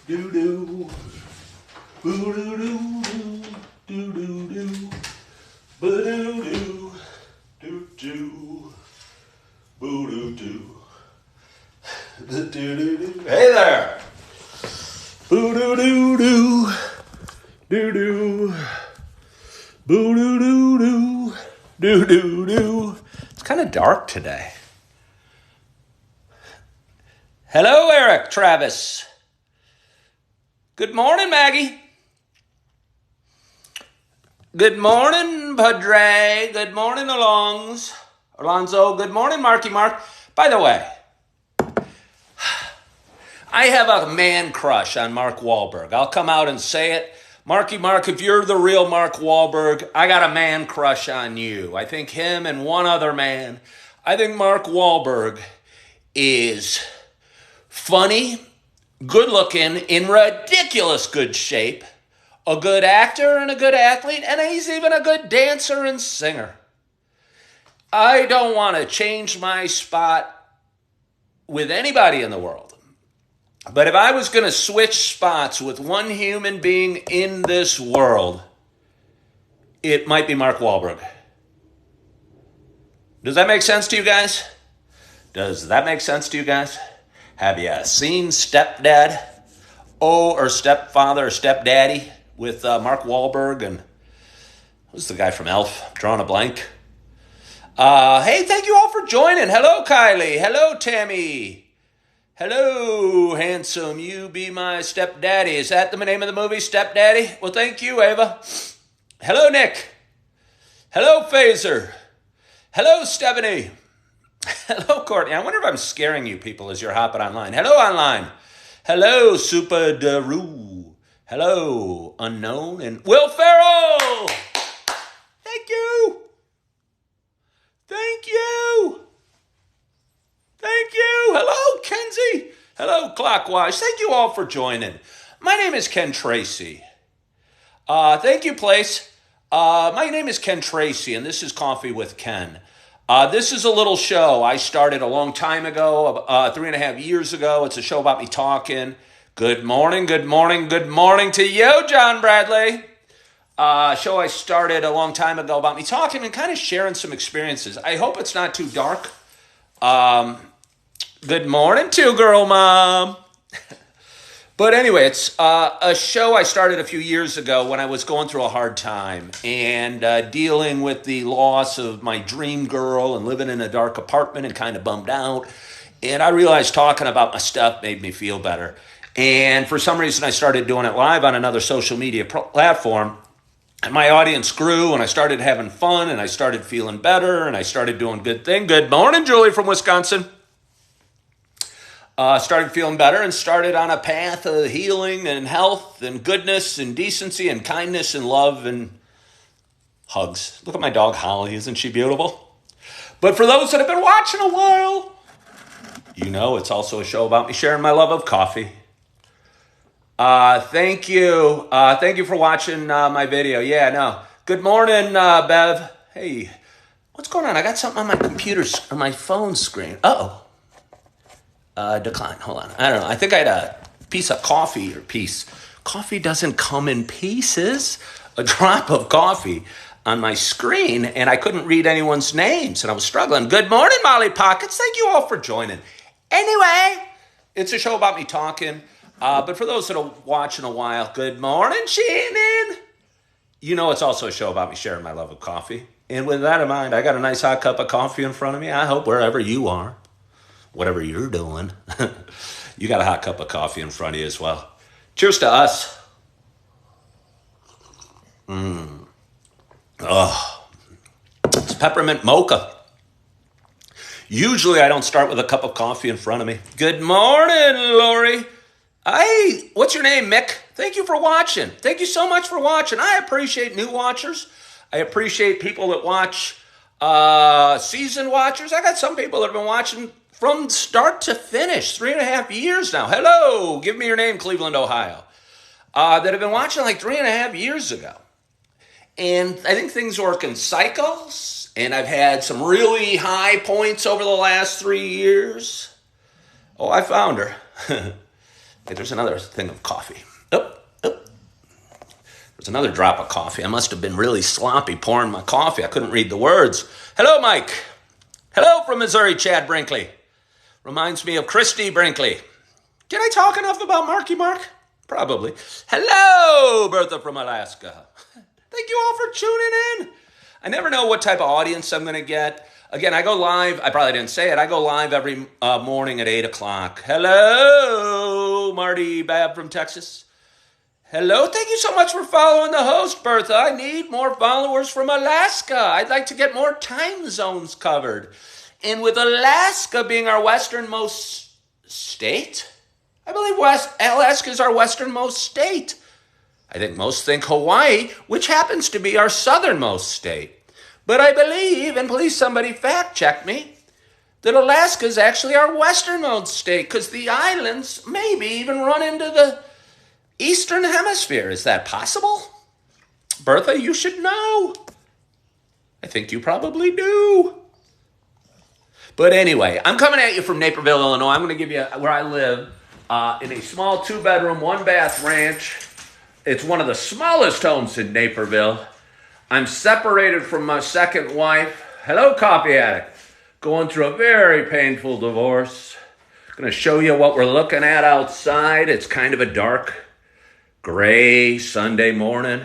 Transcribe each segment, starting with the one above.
Do do. Boo doo doo doo doo doo. Boo doo doo doo doo. Boo doo doo. Do do doo. Hey there. Boo doo doo doo. Doo doo. Boo doo doo doo. Doo doo doo. It's kind of dark today. Hello, Eric Travis. Good morning, Maggie. Good morning, Padre. Good morning, Alonzo. Good morning, Marky Mark. By the way, I have a man crush on Mark Wahlberg. I'll come out and say it. Marky Mark, if you're the real Mark Wahlberg, I got a man crush on you. I think him and one other man. I think Mark Wahlberg is funny, good looking, in ridiculous good shape, a good actor and a good athlete, and he's even a good dancer and singer. I don't want to change my spot with anybody in the world. But if I was going to switch spots with one human being in this world, it might be Mark Wahlberg. Does that make sense to you guys? Does that make sense to you guys? Have you seen Stepdad? Or Stepfather or Stepdaddy with Mark Wahlberg and who's the guy from Elf? I'm drawing a blank. Hey, thank you all for joining. Hello, Kylie. Hello, Tammy. Hello, handsome. You be my stepdaddy. Is that the name of the movie, Stepdaddy? Well, thank you, Ava. Hello, Nick. Hello, Phaser. Hello, Stephanie. Hello, Courtney. I wonder if I'm scaring you people as you're hopping online. Hello, online. Hello, Super Daru. Hello, Unknown. And Will Ferrell. Thank you. Thank you. Thank you. Hello, Kenzie. Hello, Clockwise. Thank you all for joining. My name is Ken Tracy. Thank you, Place. My name is Ken Tracy, and this is Coffee with Ken. This is a little show I started a long time ago, 3.5 years ago. It's a show about me talking. Good morning, good morning, good morning to you, John Bradley. Show I started a long time ago about me talking and kind of sharing some experiences. I hope it's not too dark. Good morning, two-girl mom. But anyway, it's a show I started a few years ago when I was going through a hard time and dealing with the loss of my dream girl and living in a dark apartment and kind of bummed out. And I realized talking about my stuff made me feel better. And for some reason, I started doing it live on another social media platform. And my audience grew and I started having fun and I started feeling better and I started doing good things. Good morning, Julie from Wisconsin. Started feeling better and started on a path of healing and health and goodness and decency and kindness and love and hugs. Look at my dog, Holly. Isn't she beautiful? But for those that have been watching a while, you know it's also a show about me sharing my love of coffee. Thank you. Thank you for watching my video. Yeah, no. Good morning, Bev. Hey, what's going on? I got something on my computer, on my phone screen. Uh-oh. Decline. Hold on. I don't know. I think I had a piece of coffee or piece. Coffee doesn't come in pieces. A drop of coffee on my screen, and I couldn't read anyone's names, and I was struggling. Good morning, Molly Pockets. Thank you all for joining. Anyway, it's a show about me talking. But for those that are watching a while, good morning, Shannon. You know it's also a show about me sharing my love of coffee. And with that in mind, I got a nice hot cup of coffee in front of me. I hope wherever you are, whatever you're doing, you got a hot cup of coffee in front of you as well. Cheers to us. Oh, it's peppermint mocha. Usually I don't start with a cup of coffee in front of me. Good morning, Lori. Hey, what's your name, Mick? Thank you for watching. Thank you so much for watching. I appreciate new watchers. I appreciate people that watch season watchers. I got some people that have been watching from start to finish, 3.5 years now. Hello, give me your name, Cleveland, Ohio. That have been watching like 3.5 years ago. And I think things work in cycles. And I've had some really high points over the last 3 years. Oh, I found her. Hey, there's another thing of coffee. Oh, oh. There's another drop of coffee. I must have been really sloppy pouring my coffee. I couldn't read the words. Hello, Mike. Hello from Missouri, Chad Brinkley. Reminds me of Christy Brinkley. Did I talk enough about Marky Mark? Probably. Hello, Bertha from Alaska. Thank you all for tuning in. I never know what type of audience I'm going to get. Again, I go live. I probably didn't say it. I go live every morning at 8 o'clock. Hello, Marty Bab from Texas. Hello. Thank you so much for following the host, Bertha. I need more followers from Alaska. I'd like to get more time zones covered. And with Alaska being our westernmost state, I believe Alaska is our westernmost state. I think most think Hawaii, which happens to be our southernmost state. But I believe, and please somebody fact check me, that Alaska is actually our westernmost state because the islands maybe even run into the eastern hemisphere. Is that possible? Bertha, you should know. I think you probably do. But anyway, I'm coming at you from Naperville, Illinois. I'm going to give you where I live in a small 2-bedroom, 1-bath ranch. It's one of the smallest homes in Naperville. I'm separated from my second wife. Hello, coffee addict. Going through a very painful divorce. Going to show you what we're looking at outside. It's kind of a dark, gray Sunday morning.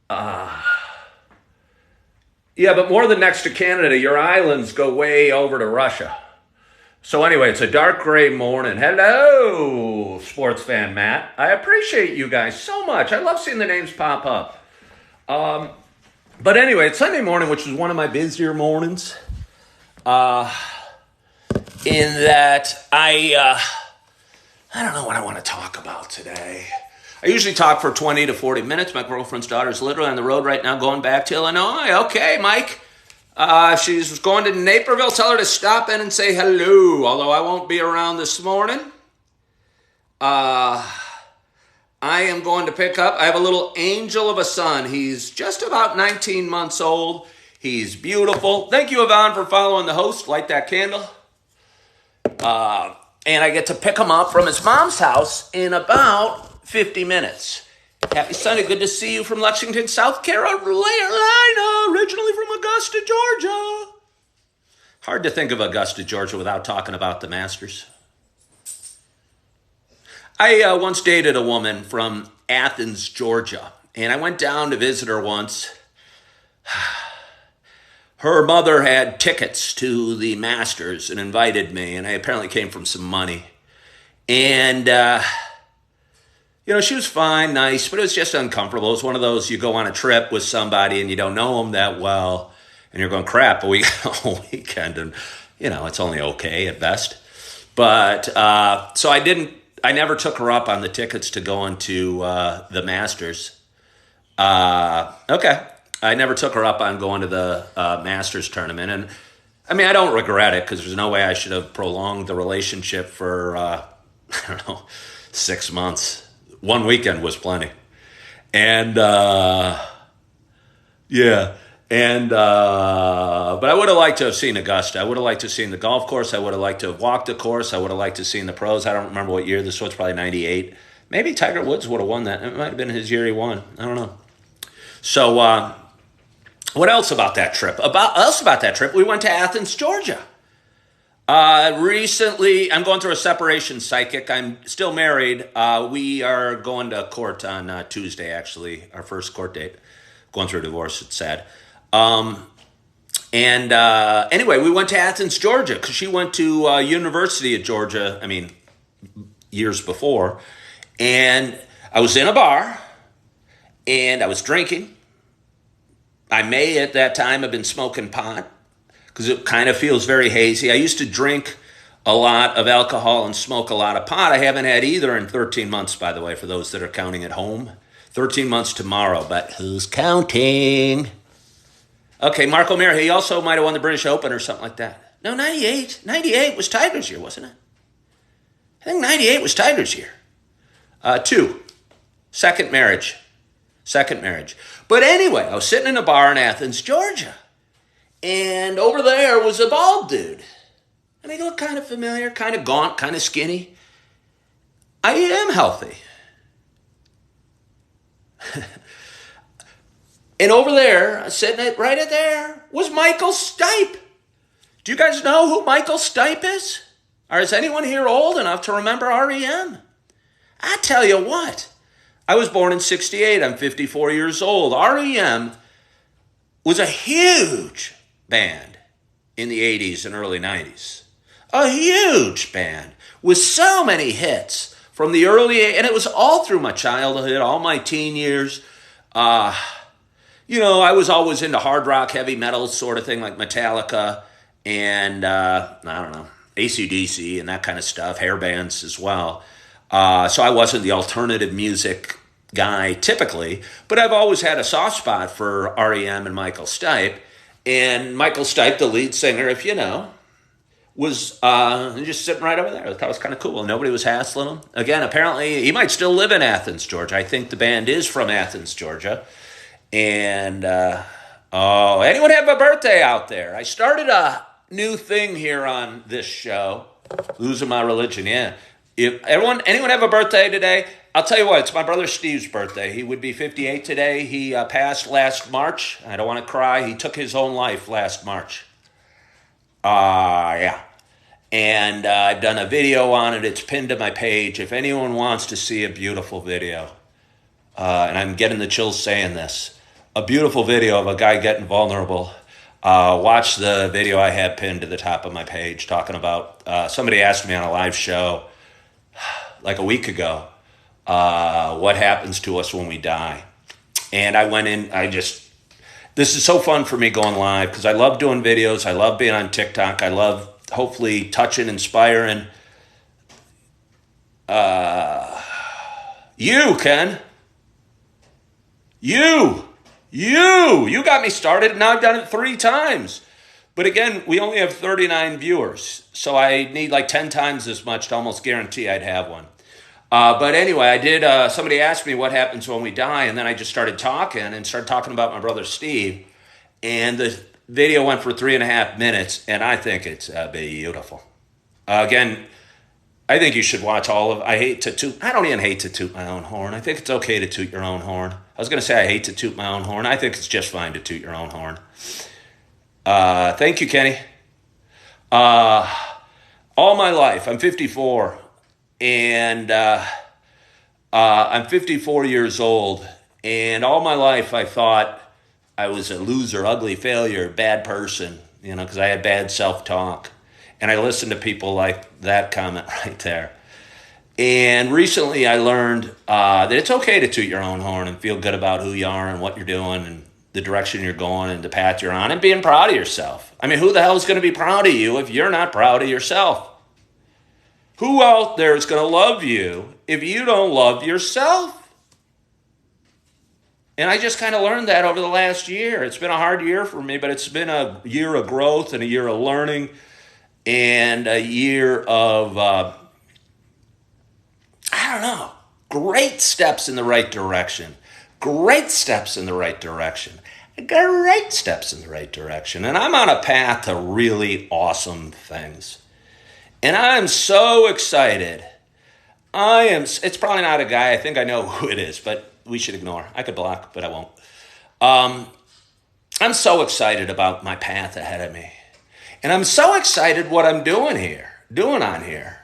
Yeah, but more than next to Canada, your islands go way over to Russia. So anyway, it's a dark gray morning. Hello, sports fan Matt. I appreciate you guys so much. I love seeing the names pop up. But anyway, it's Sunday morning, which is one of my busier mornings. In that I don't know what I want to talk about today. I usually talk for 20 to 40 minutes. My girlfriend's daughter's literally on the road right now going back to Illinois. Okay, Mike. She's going to Naperville. Tell her to stop in and say hello, although I won't be around this morning. I am going to pick up. I have a little angel of a son. He's just about 19 months old. He's beautiful. Thank you, Yvonne, for following the host. Light that candle. And I get to pick him up from his mom's house in about 50 minutes. Happy Sunday. Good to see you from Lexington, South Carolina, originally from Augusta, Georgia. Hard to think of Augusta, Georgia without talking about the Masters. I once dated a woman from Athens, Georgia, and I went down to visit her once. Her mother had tickets to the Masters and invited me, and I apparently came from some money. And she was fine, nice, but it was just uncomfortable. It was one of those, you go on a trip with somebody and you don't know them that well, and you're going, crap, we got a whole weekend, and, it's only okay at best. But, so I never took her up on the tickets to go into the Masters. Okay. I never took her up on going to the Masters tournament. And, I don't regret it because there's no way I should have prolonged the relationship for, 6 months. One weekend was plenty. And, yeah. And, but I would have liked to have seen Augusta. I would have liked to have seen the golf course. I would have liked to have walked the course. I would have liked to have seen the pros. I don't remember what year this was, probably 98. Maybe Tiger Woods would have won that. It might have been his year he won. I don't know. So, what else about that trip? We went to Athens, Georgia. Recently, I'm going through a separation psychic. I'm still married. We are going to court on Tuesday, actually, our first court date. Going through a divorce, it's sad. Anyway, we went to Athens, Georgia, because she went to University of Georgia, years before. And I was in a bar, and I was drinking. I may, at that time, have been smoking pot, because it kind of feels very hazy. I used to drink a lot of alcohol and smoke a lot of pot. I haven't had either in 13 months, by the way, for those that are counting at home. 13 months tomorrow, but who's counting? Okay, Mark O'Meara, he also might have won the British Open or something like that. No, 98. 98 was Tiger's year, wasn't it? I think 98 was Tiger's year. 2, second marriage. But anyway, I was sitting in a bar in Athens, Georgia. And over there was a bald dude. And he looked kind of familiar, kind of gaunt, kind of skinny. I am healthy. And over there, sitting right there, was Michael Stipe. Do you guys know who Michael Stipe is? Or is anyone here old enough to remember REM? I tell you what, I was born in 68. I'm 54 years old. REM was a huge band in the 80s and early 90s. A huge band with so many hits from the early, and it was all through my childhood, all my teen years. I was always into hard rock, heavy metal sort of thing, like Metallica and, I don't know, AC/DC and that kind of stuff, hair bands as well. So I wasn't the alternative music guy typically, but I've always had a soft spot for REM and Michael Stipe. And Michael Stipe, the lead singer, if you know, was just sitting right over there. I thought it was kind of cool. Nobody was hassling him. Again, apparently he might still live in Athens, Georgia. I think the band is from Athens, Georgia. And, anyone have a birthday out there? I started a new thing here on this show. Losing my religion, yeah. If anyone have a birthday today? I'll tell you what, it's my brother Steve's birthday. He would be 58 today. He passed last March. I don't want to cry. He took his own life last March. Yeah. And I've done a video on it. It's pinned to my page. If anyone wants to see a beautiful video, and I'm getting the chills saying this, a beautiful video of a guy getting vulnerable, watch the video I have pinned to the top of my page talking about, somebody asked me on a live show like a week ago, what happens to us when we die. And I went in, this is so fun for me going live because I love doing videos. I love being on TikTok. I love hopefully touching, inspiring you, Ken. You got me started, and now I've done it 3 times. But again, we only have 39 viewers, so I need like 10 times as much to almost guarantee I'd have one. But anyway, I did, somebody asked me what happens when we die, and then I just started talking about my brother Steve, and the video went for 3.5 minutes, and I think it's beautiful. Again, I think you should watch all of, I don't even hate to toot my own horn. I think it's okay to toot your own horn. I was going to say I hate to toot my own horn. I think it's just fine to toot your own horn. Thank you, Kenny. All my life, I'm 54, and I'm 54 years old, and all my life I thought I was a loser, ugly failure, bad person, because I had bad self-talk. And I listened to people like that comment right there. And recently I learned that it's okay to toot your own horn and feel good about who you are and what you're doing and the direction you're going and the path you're on and being proud of yourself. I mean, who the hell is going to be proud of you if you're not proud of yourself? Who out there is going to love you if you don't love yourself? And I just kind of learned that over the last year. It's been a hard year for me, but it's been a year of growth and a year of learning and a year of, great steps in the right direction. Great steps in the right direction. Great steps in the right direction. And I'm on a path to really awesome things. And I'm so excited. It's probably not a guy. I think I know who it is, but we should ignore. I could block, but I won't. I'm so excited about my path ahead of me. And I'm so excited what I'm doing on here.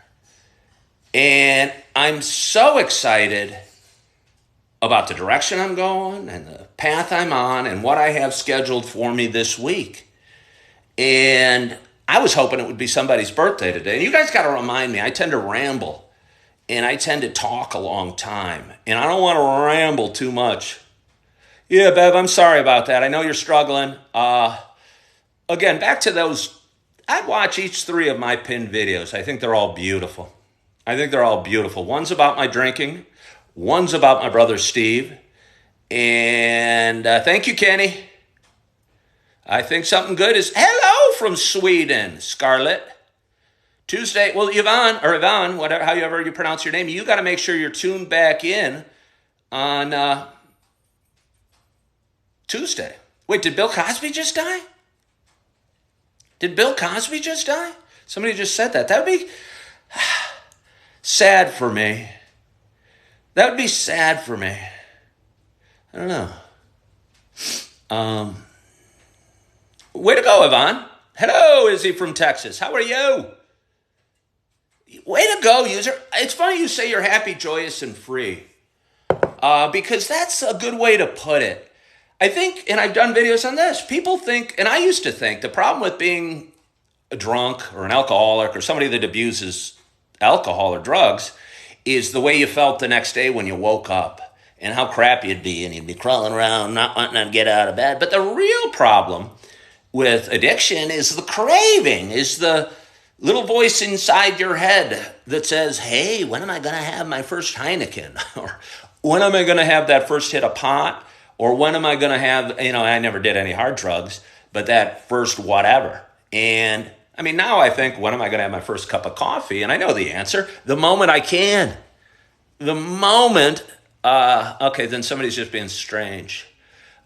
And I'm so excited about the direction I'm going and the path I'm on and what I have scheduled for me this week. And I was hoping it would be somebody's birthday today. And you guys got to remind me, I tend to ramble and I tend to talk a long time. And I don't want to ramble too much. Yeah, Bev, I'm sorry about that. I know you're struggling. Again, back to those. I watch each 3 of my pinned videos. I think they're all beautiful. One's about my drinking. One's about my brother Steve. And thank you, Kenny. I think something good is hello from Sweden, Scarlett. Tuesday, well, Yvonne, whatever, however you pronounce your name, you got to make sure you're tuned back in on Tuesday. Wait, did Bill Cosby just die? Somebody just said that. That would be sad for me. That would be sad for me. I don't know. Um, Way to go, Yvonne. Hello, Izzy from Texas. How are you? Way to go, user. It's funny you say you're happy, joyous, and free. Because that's a good way to put it. I think, and I've done videos on this, people think, and I used to think, the problem with being a drunk or an alcoholic or somebody that abuses alcohol or drugs is the way you felt the next day when you woke up and how crappy you'd be, and you'd be crawling around not wanting to get out of bed. But the real problem with addiction is the craving, is the little voice inside your head that says, hey, when am I going to have my first Heineken? Or when am I going to have that first hit of pot? Or when am I going to have, I never did any hard drugs, but that first whatever. And I mean, now I think, when am I going to have my first cup of coffee? And I know the answer, the moment I can. The moment, okay, then somebody's just being strange.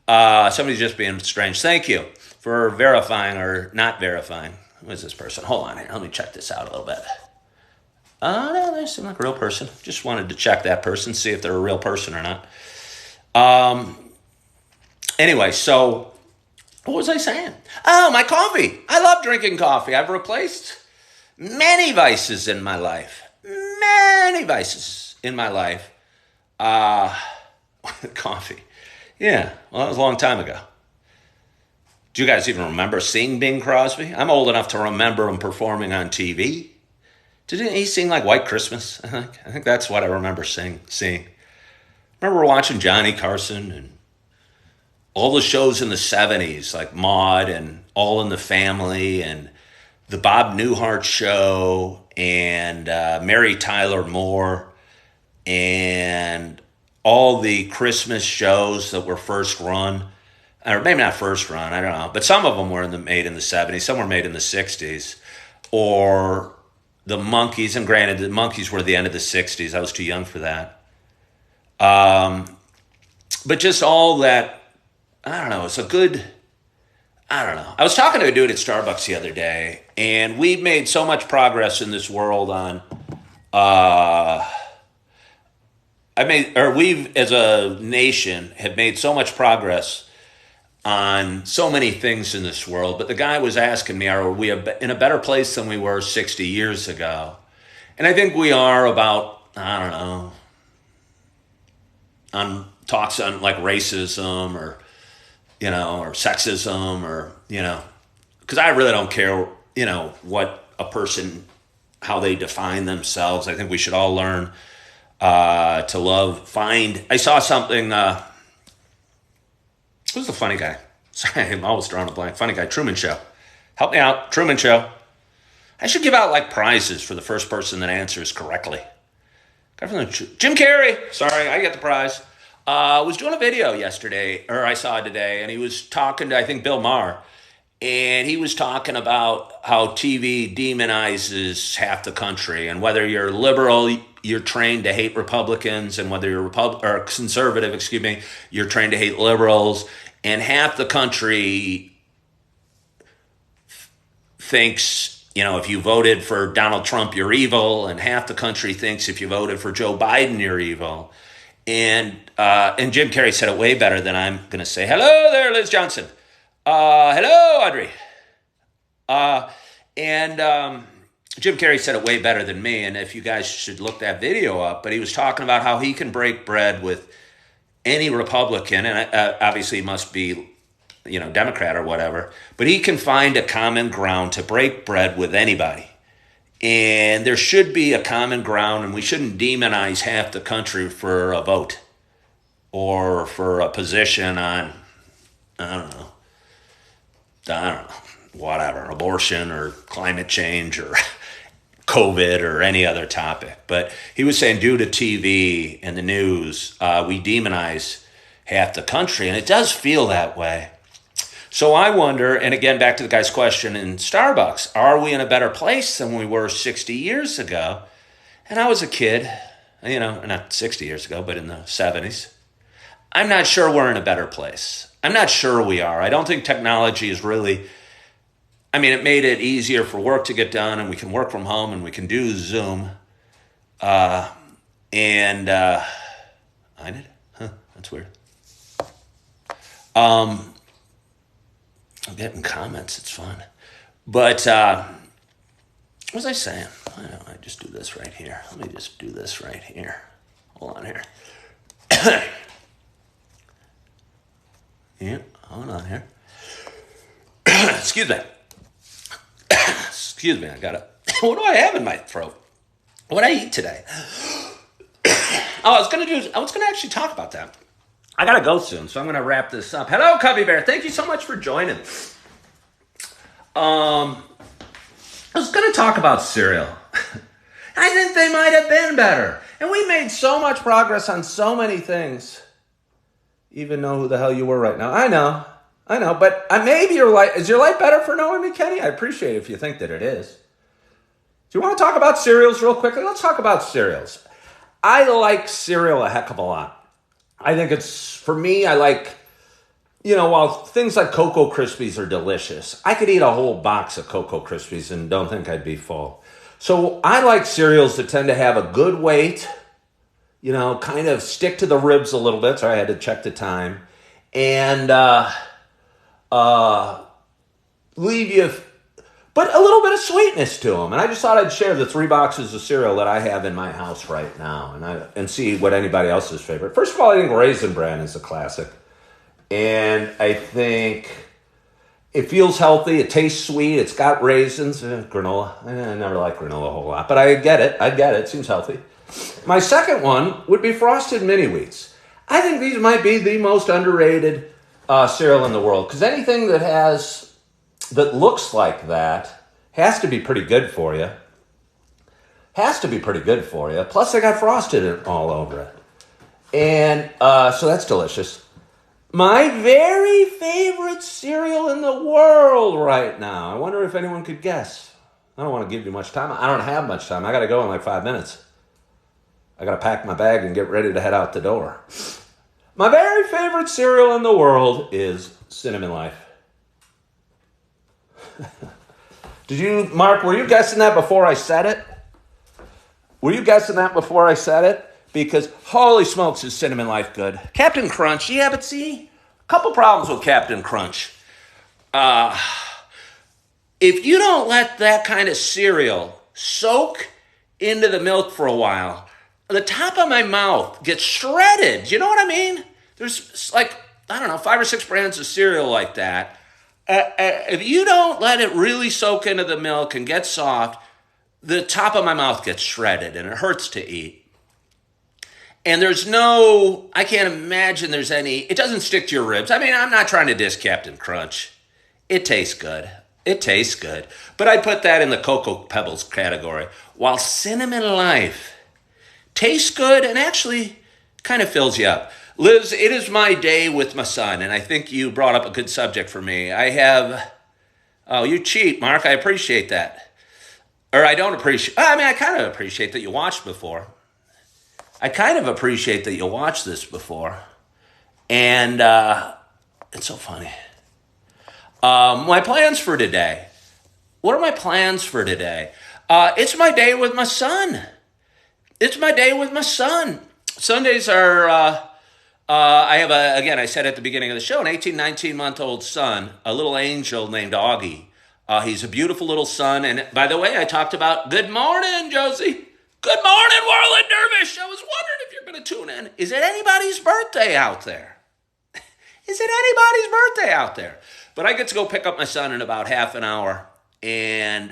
Somebody's just being strange. Thank you for verifying or not verifying. Who is this person? Hold on here. Let me check this out a little bit. No, they seem like a real person. Just wanted to check that person, see if they're a real person or not. Anyway, so what was I saying? Oh, my coffee. I love drinking coffee. I've replaced many vices in my life. Many vices in my life. Coffee. Yeah, well, that was a long time ago. Do you guys even remember seeing Bing Crosby? I'm old enough to remember him performing on TV. Didn't he sing like White Christmas? I think that's what I remember seeing. Remember watching Johnny Carson and all the shows in the 70s, like Maude and All in the Family and the Bob Newhart Show and Mary Tyler Moore and all the Christmas shows that were first run. Or maybe not first run, I don't know. But some of them were made in the 70s. Some were made in the 60s. Or the Monkees. And granted, the Monkees were the end of the 60s. I was too young for that. But just all that, I don't know. It's a good, I don't know. I was talking to a dude at Starbucks the other day. And we've made so much progress in this world on, we've as a nation have made so much progress on so many things in this world. But the guy was asking me, are we in a better place than we were 60 years ago? And I think we are about, I don't know, on talks on like racism or, or sexism or, because I really don't care, what a person, how they define themselves. I think we should all learn to love, I saw something, who's the funny guy? Sorry, I'm always drawing a blank. Funny guy, Truman Show. Help me out, Truman Show. I should give out like prizes for the first person that answers correctly. Jim Carrey. Sorry, I get the prize. Was doing a video yesterday, or I saw it today, and he was talking to, I think, Bill Maher. And he was talking about how TV demonizes half the country, and whether you're liberal, you're trained to hate Republicans, and whether you're or conservative, you're trained to hate liberals. And half the country thinks, if you voted for Donald Trump, you're evil, and half the country thinks if you voted for Joe Biden, you're evil. And Jim Carrey said it way better than I'm going to say. Hello there, Liz Johnson. Hello, Audrey. Jim Carrey said it way better than me, and if you guys should look that video up, but he was talking about how he can break bread with any Republican, and obviously he must be, Democrat or whatever, but he can find a common ground to break bread with anybody. And there should be a common ground, and we shouldn't demonize half the country for a vote or for a position on, I don't know, whatever, abortion or climate change or COVID or any other topic. But he was saying due to TV and the news, we demonize half the country, and it does feel that way. So I wonder, and again, back to the guy's question in Starbucks, are we in a better place than we were 60 years ago? And I was a kid, not 60 years ago, but in the 70s. I'm not sure we're in a better place. I'm not sure we are. I don't think technology is really, it made it easier for work to get done, and we can work from home, and we can do Zoom. behind it? Huh, that's weird. I'm getting comments. It's fun. But what was I saying? Why don't I just do this right here? Let me just do this right here. Hold on here. Yeah, hold on here. Excuse me. Excuse me, I got it. What do I have in my throat? What did I eat today? I was gonna actually talk about that. I gotta go soon, so I'm gonna wrap this up. Hello, Cubby Bear. Thank you so much for joining. I was gonna talk about cereal. I think they might have been better. And we made so much progress on so many things. Even know who the hell you were right now. I know. But maybe is your life better for knowing me, Kenny? I appreciate it if you think that it is. Do you want to talk about cereals real quickly? Let's talk about cereals. I like cereal a heck of a lot. I think for me, I like, while things like Cocoa Krispies are delicious, I could eat a whole box of Cocoa Krispies and don't think I'd be full. So I like cereals that tend to have a good weight, kind of stick to the ribs a little bit. Sorry, I had to check the time. And leave you, but a little bit of sweetness to them. And I just thought I'd share the 3 boxes of cereal that I have in my house right now and see what anybody else's favorite. First of all, I think Raisin Bran is a classic. And I think it feels healthy. It tastes sweet. It's got raisins. Granola. I never liked granola a whole lot, but I get it. It seems healthy. My second one would be Frosted Mini Wheats. I think these might be the most underrated cereal in the world, because anything that looks like that has to be pretty good for you. Plus, they got frosted all over it. And so that's delicious. My very favorite cereal in the world right now. I wonder if anyone could guess. I don't want to give you much time. I don't have much time. I got to go in like 5 minutes. I got to pack my bag and get ready to head out the door. My very favorite cereal in the world is Cinnamon Life. Mark, were you guessing that before I said it? Because holy smokes, is Cinnamon Life good. Captain Crunch, yeah, but see, a couple problems with Captain Crunch. If you don't let that kind of cereal soak into the milk for a while, the top of my mouth gets shredded. You know what I mean? There's 5 or 6 brands of cereal like that. If you don't let it really soak into the milk and get soft, the top of my mouth gets shredded and it hurts to eat. And I can't imagine it doesn't stick to your ribs. I mean, I'm not trying to diss Captain Crunch. It tastes good. But I put that in the Cocoa Pebbles category. While Cinnamon Life tastes good and actually kind of fills you up. Liz, it is my day with my son, and I think you brought up a good subject for me. You cheat, Mark. I appreciate that. Or I don't appreciate, I kind of appreciate that you watched before. I kind of appreciate that you watched this before. And it's so funny. My plans for today. What are my plans for today? It's my day with my son. Sundays are, I have I said at the beginning of the show, an 18, 19-month-old son, a little angel named Augie. He's a beautiful little son. And by the way, I talked about, good morning, Josie. Good morning, Whirling Dervish. I was wondering if you're going to tune in. Is it anybody's birthday out there? But I get to go pick up my son in about half an hour. And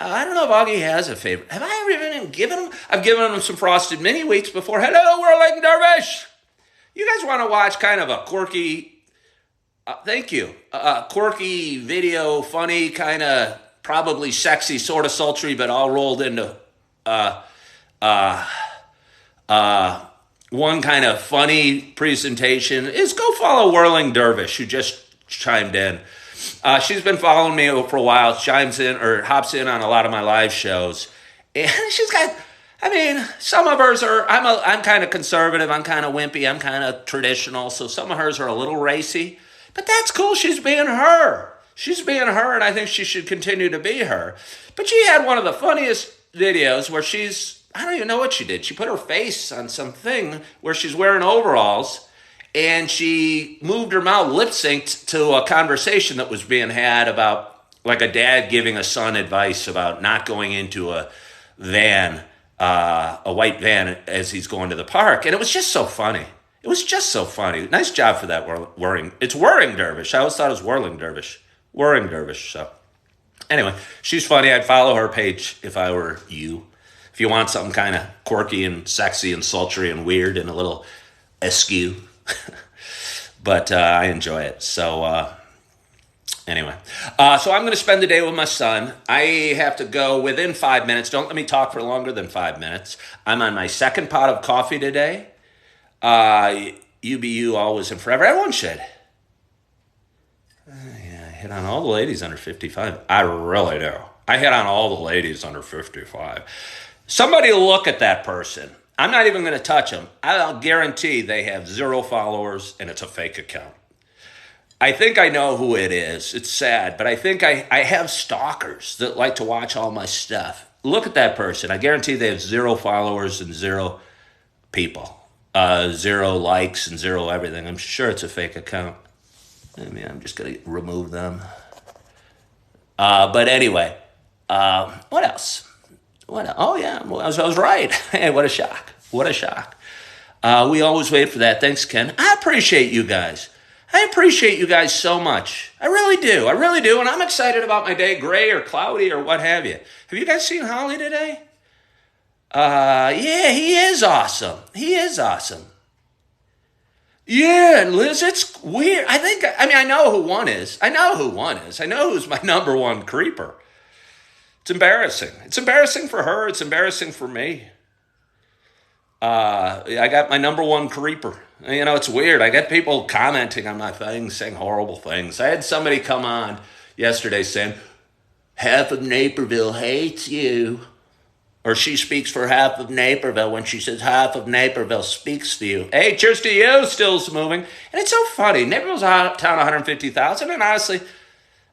I don't know if Augie has a favorite. Have I ever even given him? I've given him some Frosted Mini Wheats before. Hello, Whirling Dervish. You guys want to watch kind of a quirky, quirky video, funny, kind of probably sexy, sort of sultry, but all rolled into one kind of funny presentation is go follow Whirling Dervish, who just chimed in. She's been following me for a while, hops in on a lot of my live shows. And she's got, some of hers are, I'm kind of conservative, I'm kind of wimpy, I'm kind of traditional, so some of hers are a little racy. But that's cool, she's being her. And I think she should continue to be her. But she had one of the funniest videos where she's I don't even know what she did. She put her face on something where she's wearing overalls, and she moved her mouth, lip synced to a conversation that was being had about like a dad giving a son advice about not going into a van, a white van, as he's going to the park. And it was just so funny. It was just so funny. Nice job for that whirring. It's whirring dervish. I always thought it was whirling dervish. Whirring dervish. So anyway, she's funny. I'd follow her page if I were you. If you want something kind of quirky and sexy and sultry and weird and a little askew. But I enjoy it. So anyway. So I'm going to spend the day with my son. I have to go within 5 minutes. Don't let me talk for longer than 5 minutes. I'm on my second pot of coffee today. UBU always and forever. Everyone should. Yeah, I hit on all the ladies under 55. I really do. I hit on all the ladies under 55. Somebody look at that person. I'm not even going to touch them. I'll guarantee they have 0 followers and it's a fake account. I think I know who it is. It's sad, but I think I have stalkers that like to watch all my stuff. Look at that person. I guarantee they have 0 followers and 0 people. 0 likes and 0 everything. I'm sure it's a fake account. I mean, I'm just going to remove them. But anyway, what else? Oh, yeah, I was right. Hey, what a shock. What a shock. We always wait for that. Thanks, Ken. I appreciate you guys. I appreciate you guys so much. I really do. I really do. And I'm excited about my day, gray or cloudy or what have you. Have you guys seen Holly today? Yeah, he is awesome. He is awesome. Yeah, and Liz, it's weird. I know who one is. I know who's my number one creeper. It's embarrassing. It's embarrassing for her. It's embarrassing for me. I got my number one creeper. You know, it's weird. I get people commenting on my things, saying horrible things. I had somebody come on yesterday saying, half of Naperville hates you. Or she speaks for half of Naperville when she says half of Naperville speaks to you. Hey, cheers to you, still's moving. And it's so funny. Naperville's a town of 150,000, and honestly,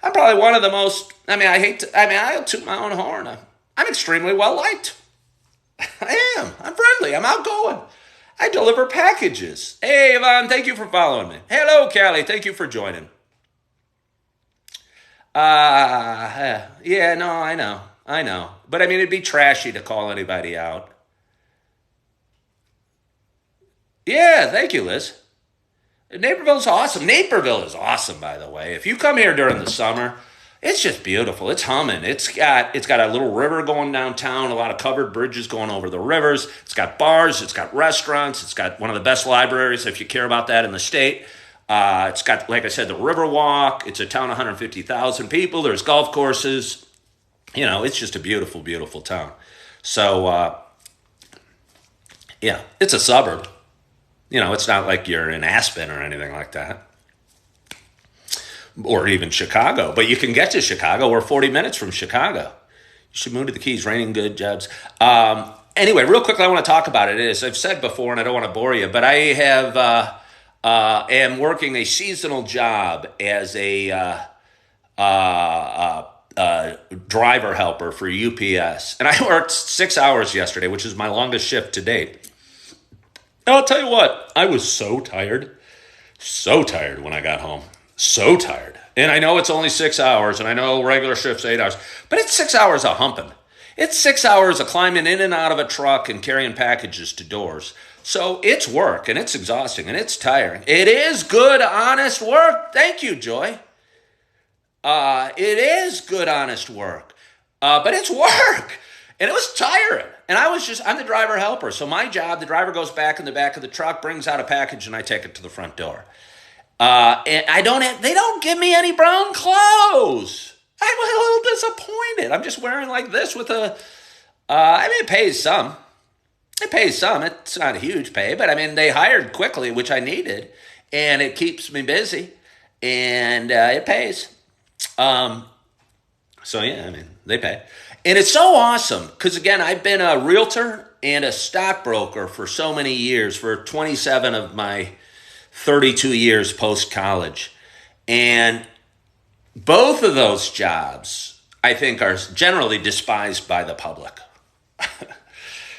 I'm probably one of the most, I'll toot my own horn. I'm extremely well liked. I am. I'm friendly. I'm outgoing. I deliver packages. Hey, Yvonne, thank you for following me. Hello, Callie. Thank you for joining. Yeah, no, I know. But I mean, it'd be trashy to call anybody out. Yeah, thank you, Liz. Naperville's awesome. Naperville is awesome, by the way. If you come here during the summer, it's just beautiful. It's humming. It's got a little river going downtown, a lot of covered bridges going over the rivers. It's got bars. It's got restaurants. It's got one of the best libraries, if you care about that, in the state. It's got, like I said, the Riverwalk. It's a town of 150,000 people. There's golf courses. You know, it's just a beautiful, beautiful town. So, yeah, it's a suburb. You know, it's not like you're in Aspen or anything like that. Or even Chicago. But you can get to Chicago. We're 40 minutes from Chicago. You should move to the Keys. Raining good, Jebs. Anyway, real quickly, I want to talk about it. As I've said before, and I don't want to bore you, but I am working a seasonal job as a driver helper for UPS. And I worked 6 hours yesterday, which is my longest shift to date. And I'll tell you what, I was so tired when I got home. So tired. And I know it's only 6 hours, and I know regular shift's 8 hours, but it's 6 hours of humping. It's 6 hours of climbing in and out of a truck and carrying packages to doors. So it's work, and it's exhausting, and it's tiring. It is good, honest work. Thank you, Joy. It is good, honest work. But it's work. And it was tiring. And I'm the driver helper. So my job, the driver goes back in the back of the truck, brings out a package, and I take it to the front door. And they don't give me any brown clothes. I'm a little disappointed. I'm just wearing like this with it pays some. It pays some. It's not a huge pay, but I mean, they hired quickly, which I needed, and it keeps me busy, and it pays. So yeah, I mean, they pay. And it's so awesome because, again, I've been a realtor and a stockbroker for so many years, for 27 of my 32 years post-college. And both of those jobs, I think, are generally despised by the public.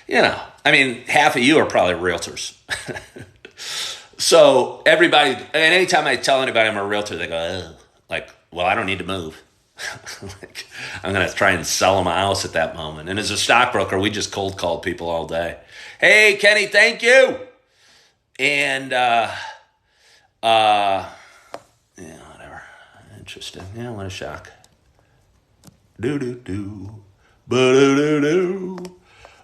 I mean, half of you are probably realtors. So everybody, and anytime I tell anybody I'm a realtor, they go, ugh. Like, well, I don't need to move. Like, I'm going to try and sell them a house at that moment. And as a stockbroker, we just cold call people all day. Hey, Kenny, thank you. And, yeah, whatever. Interesting. Yeah, what a shock. Do-do-do. Boo-do-do-do.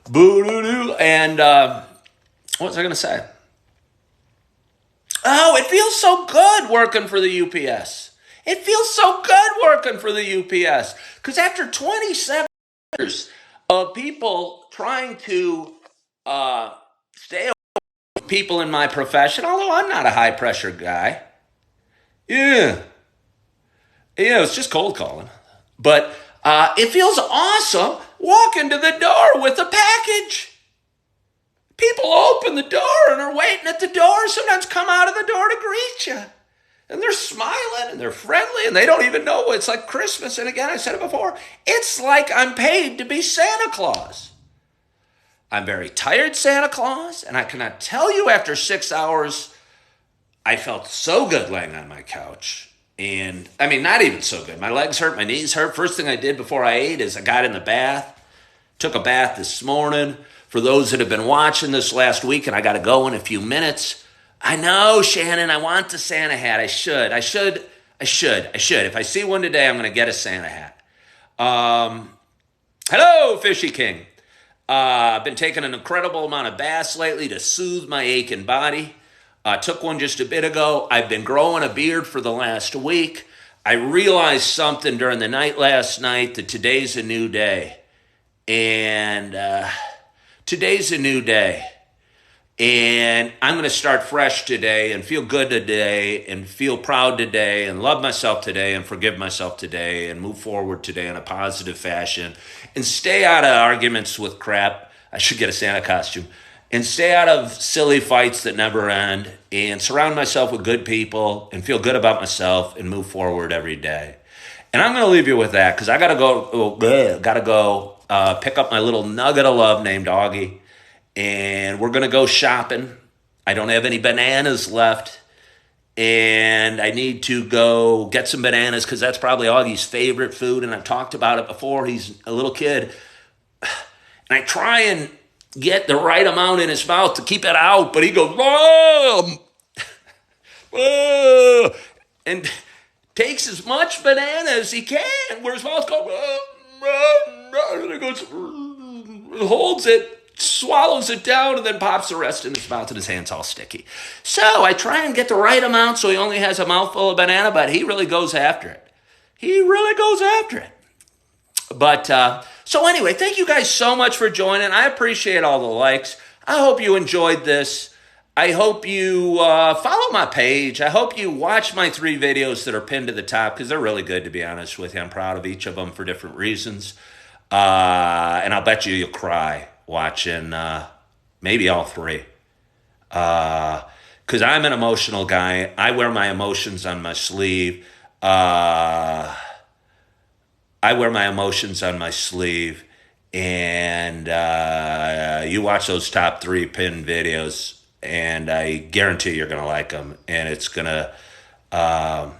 Boo-do-do. And, what was I going to say? Oh, it feels so good working for the UPS. It feels so good working for the UPS. Because after 27 years of people trying to stay away from people in my profession, although I'm not a high-pressure guy, it's just cold calling. But it feels awesome walking to the door with a package. People open the door and are waiting at the door, sometimes come out of the door to greet you. And they're smiling and they're friendly and they don't even know it's like Christmas. And again, I said it before, it's like I'm paid to be Santa Claus. I'm very tired Santa Claus, and I cannot tell you after 6 hours, I felt so good laying on my couch. And I mean, not even so good. My legs hurt, my knees hurt. First thing I did before I ate is I got in the bath, took a bath this morning. For those that have been watching this last week, and I got to go in a few minutes. I know, Shannon, I want the Santa hat. I should. If I see one today, I'm going to get a Santa hat. Hello, Fishy King. I've been taking an incredible amount of baths lately to soothe my aching body. Took one just a bit ago. I've been growing a beard for the last week. I realized something during the night last night that today's a new day. And today's a new day. And I'm going to start fresh today and feel good today and feel proud today and love myself today and forgive myself today and move forward today in a positive fashion and stay out of arguments with crap. I should get a Santa costume. And stay out of silly fights that never end and surround myself with good people and feel good about myself and move forward every day. And I'm going to leave you with that because I got to go pick up my little nugget of love named Augie. And we're going to go shopping. I don't have any bananas left. And I need to go get some bananas because that's probably Augie's favorite food. And I've talked about it before. He's a little kid. And I try and get the right amount in his mouth to keep it out. But he goes, Mom! And takes as much banana as he can. Where his mouth goes, and he goes, holds it. Swallows it down and then pops the rest in his mouth and his hand's all sticky. So I try and get the right amount so he only has a mouthful of banana, but he really goes after it. But, so anyway, thank you guys so much for joining. I appreciate all the likes. I hope you enjoyed this. I hope you follow my page. I hope you watch my 3 videos that are pinned to the top because they're really good, to be honest with you. I'm proud of each of them for different reasons. And I'll bet you'll cry watching maybe all 3. Because I'm an emotional guy. I wear my emotions on my sleeve. And you watch those top 3 pinned videos, and I guarantee you're going to like them. And it's going to, I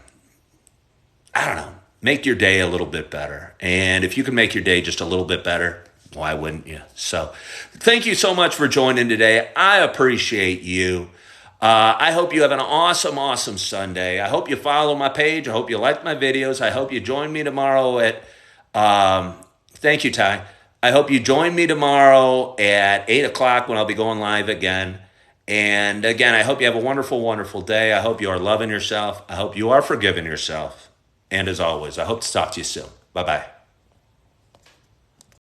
don't know, make your day a little bit better. And if you can make your day just a little bit better, why wouldn't you? So thank you so much for joining today. I appreciate you. I hope you have an awesome, awesome Sunday. I hope you follow my page. I hope you like my videos. I hope you join me tomorrow at, thank you, Ty. I hope you join me tomorrow at 8 o'clock when I'll be going live again. And again, I hope you have a wonderful, wonderful day. I hope you are loving yourself. I hope you are forgiving yourself. And as always, I hope to talk to you soon. Bye-bye.